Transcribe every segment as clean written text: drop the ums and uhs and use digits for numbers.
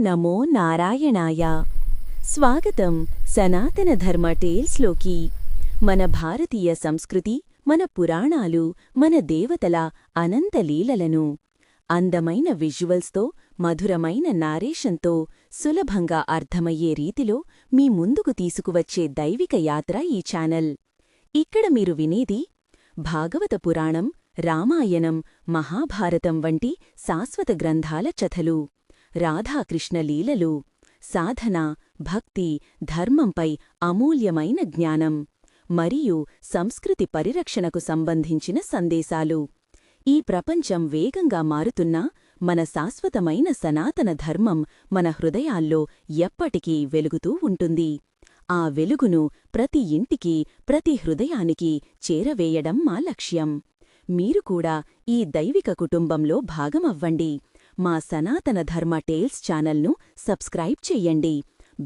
నమో నారాయణాయ. స్వాగతం సనాతన ధర్మ టేల్స్లోకి. మన భారతీయ సంస్కృతి, మన పురాణాలు, మన దేవతల అనంత లీలలను అందమైన విజువల్స్తో, మధురమైన నారేషన్తో సులభంగా అర్థమయ్యే రీతిలో మీ ముందుకు తీసుకువచ్చే దైవిక యాత్ర ఈ ఛానల్. ఇక్కడ మీరు వినేది భాగవత పురాణం, రామాయణం, మహాభారతం వంటి శాశ్వత గ్రంథాల కథలు, రాధాకృష్ణ లీలలు, సాధన, భక్తి, ధర్మంపై అమూల్యమైన జ్ఞానం మరియు సంస్కృతి పరిరక్షణకు సంబంధించిన సందేశాలు. ఈ ప్రపంచం వేగంగా మారుతున్నా మన శాశ్వతమైన సనాతన ధర్మం మన హృదయాల్లో ఎప్పటికీ వెలుగుతూ ఉంటుంది. ఆ వెలుగును ప్రతి ఇంటికి, ప్రతి హృదయానికి చేరవేయడం మా లక్ష్యం. మీరు కూడా ఈ దైవిక కుటుంబంలో భాగమవ్వండి. మా సనాతన ధర్మ టేల్స్ ఛానల్ను సబ్స్క్రైబ్ చెయ్యండి.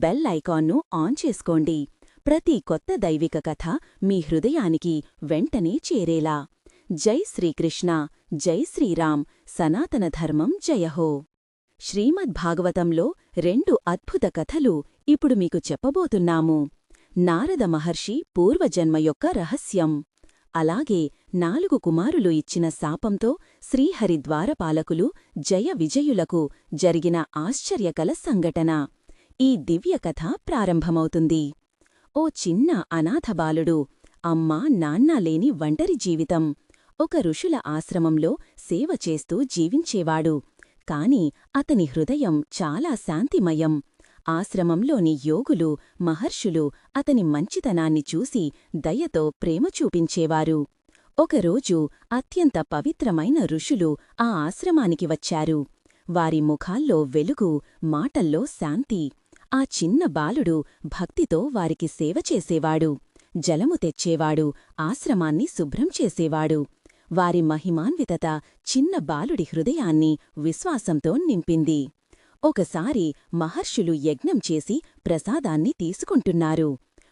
బెల్ ఐకాన్ను ఆన్ చేసుకోండి. ప్రతి కొత్త దైవిక కథ మీ హృదయానికి వెంటనే చేరేలా. జై శ్రీకృష్ణ, జై శ్రీరామ్, సనాతన ధర్మం జయహో. శ్రీమద్భాగవతంలో 2 అద్భుత కథలు ఇప్పుడు మీకు చెప్పబోతున్నాము. నారద మహర్షి పూర్వజన్మ యొక్క రహస్యం, అలాగే 4 కుమారులు ఇచ్చిన శాపంతో శ్రీహరి ద్వారపాలకులు జయ విజయులకు జరిగిన ఆశ్చర్యకల సంఘటన. ఈ దివ్య కథ ప్రారంభమవుతుంది. ఓ చిన్న అనాథ బాలుడు, అమ్మా నాన్న లేని ఒంటరి జీవితం. ఒక ఋషుల ఆశ్రమంలో సేవ చేస్తూ జీవించేవాడు. కాని అతని హృదయం చాలా శాంతిమయం. ఆశ్రమంలోని యోగులు, మహర్షులు అతని మంచితనాన్ని చూసి దయతో ప్రేమ చూపించేవారు. ఒకరోజు అత్యంత పవిత్రమైన ఋషులు ఆ ఆశ్రమానికి వచ్చారు. వారి ముఖాల్లో వెలుగు, మాటల్లో శాంతి. ఆ చిన్న బాలుడు భక్తితో వారికి సేవ చేసేవాడు. జలము తెచ్చేవాడు, ఆశ్రమాన్ని శుభ్రం చేసేవాడు. వారి మహిమాన్వితత చిన్న బాలుడి హృదయాన్ని విశ్వాసంతో నింపింది. ఒకసారి మహర్షులు యజ్ఞం చేసి ప్రసాదాన్ని తీసుకుంటున్నారు.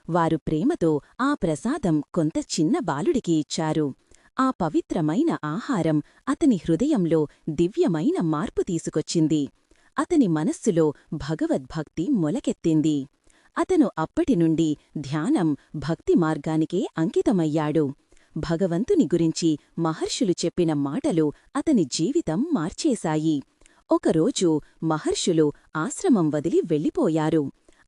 వారు ప్రేమతో ఆ ప్రసాదం కొంత చిన్న బాలుడికి ఇచ్చారు. ఆ పవిత్రమైన ఆహారం అతని హృదయంలో దివ్యమైన మార్పు తీసుకొచ్చింది. అతని మనస్సులో భగవద్భక్తి మొలకెత్తింది. అతను అప్పటినుండి ధ్యానం, భక్తి మార్గానికే అంకితమయ్యాడు. భగవంతుని గురించి మహర్షులు చెప్పిన మాటలు అతని జీవితం మార్చేశాయి. ఒకరోజు మహర్షులు ఆశ్రమం వదిలి వెళ్ళిపోయారు.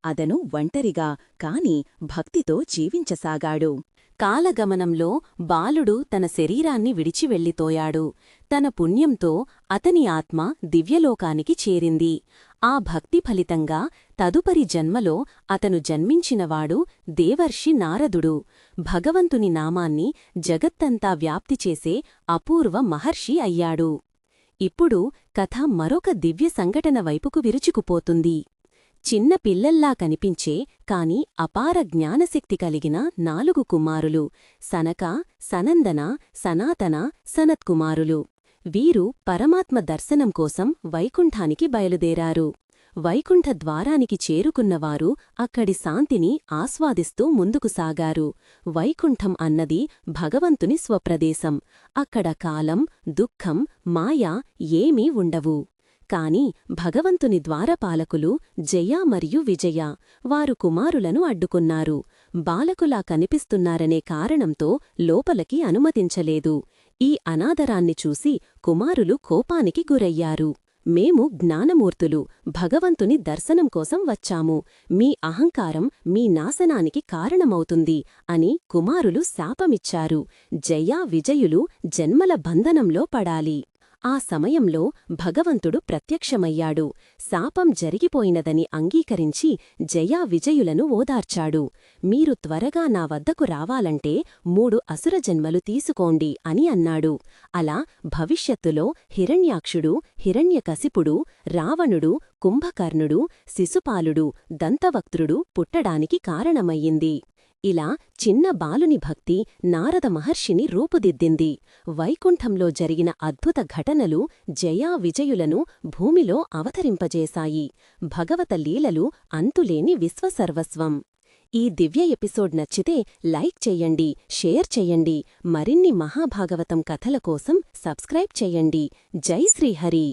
అతను ఒంటరిగా కాని భక్తితో జీవించసాగాడు. కాలగమనంలో బాలుడు తన శరీరాన్ని విడిచి వెళ్ళిపోయాడు. తన పుణ్యంతో అతని ఆత్మ దివ్యలోకానికి చేరింది. ఆ భక్తి ఫలితంగా తదుపరి జన్మలో అతను జన్మించినవాడు దేవర్షి నారదుడు. భగవంతుని నామాన్ని జగత్తంతా వ్యాప్తి చేసే అపూర్వ మహర్షి అయ్యాడు. ఇప్పుడు కథ మరొక దివ్య సంఘటన వైపుకు విరుచుకుపోతుంది. చిన్న పిల్లల్లా కనిపించే కాని అపార జ్ఞానశక్తి కలిగిన 4 కుమారులు, సనక, సనందన, సనాతన, సనత్కుమారులు. వీరు పరమాత్మ దర్శనం కోసం వైకుంఠానికి బయలుదేరారు. వైకుంఠ ద్వారానికి చేరుకున్నవారు అక్కడి శాంతిని ఆస్వాదిస్తూ ముందుకు సాగారు. వైకుంఠం అన్నది భగవంతుని స్వప్రదేశం. అక్కడ కాలం, దుఃఖం, మాయ ఏమీ ఉండవు. కాని భగవంతుని ద్వారపాలకులు జయ మరియు విజయ వారు కుమారులను అడ్డుకున్నారు. బాలకులా కనిపిస్తున్నారనే కారణంతో లోపలికి అనుమతించలేదు. ఈ అనాదరాన్ని చూసి కుమారులు కోపానికి గురయ్యారు. మేము జ్ఞానమూర్తులు, భగవంతుని దర్శనం కోసం వచ్చాము. మీ అహంకారం మీ నాశనానికి కారణమవుతుంది అని కుమారులు శాపమిచ్చారు. జయ విజయులు జన్మల బంధనంలో పడాలి. ఆ సమయంలో భగవంతుడు ప్రత్యక్షమయ్యాడు. శాపం జరిగిపోయినదని అంగీకరించి జయా విజయులను ఓదార్చాడు. మీరు త్వరగా నా వద్దకు రావాలంటే 3 అసుర జన్మలు తీసుకోండి అని అన్నాడు. అలా భవిష్యత్తులో హిరణ్యాక్షుడు, హిరణ్యకశిపుడు, రావణుడు, కుంభకర్ణుడు, శిశుపాలుడు, దంతవక్త్రుడు పుట్టడానికి కారణమయ్యింది. ఇలా చిన్న బాలుని భక్తి నారద మహర్షిని రూపుదిద్దింది. వైకుంఠంలో జరిగిన అద్భుత ఘటనలు జయా విజయులను భూమిలో అవతరింపజేశాయి. భగవత లీలలు అంతులేని విశ్వసర్వస్వం. ఈ దివ్య ఎపిసోడ్ నచ్చితే లైక్ చెయ్యండి, షేర్ చెయ్యండి. మరిన్ని మహాభాగవతం కథల కోసం సబ్స్క్రైబ్ చెయ్యండి. జై శ్రీహరి.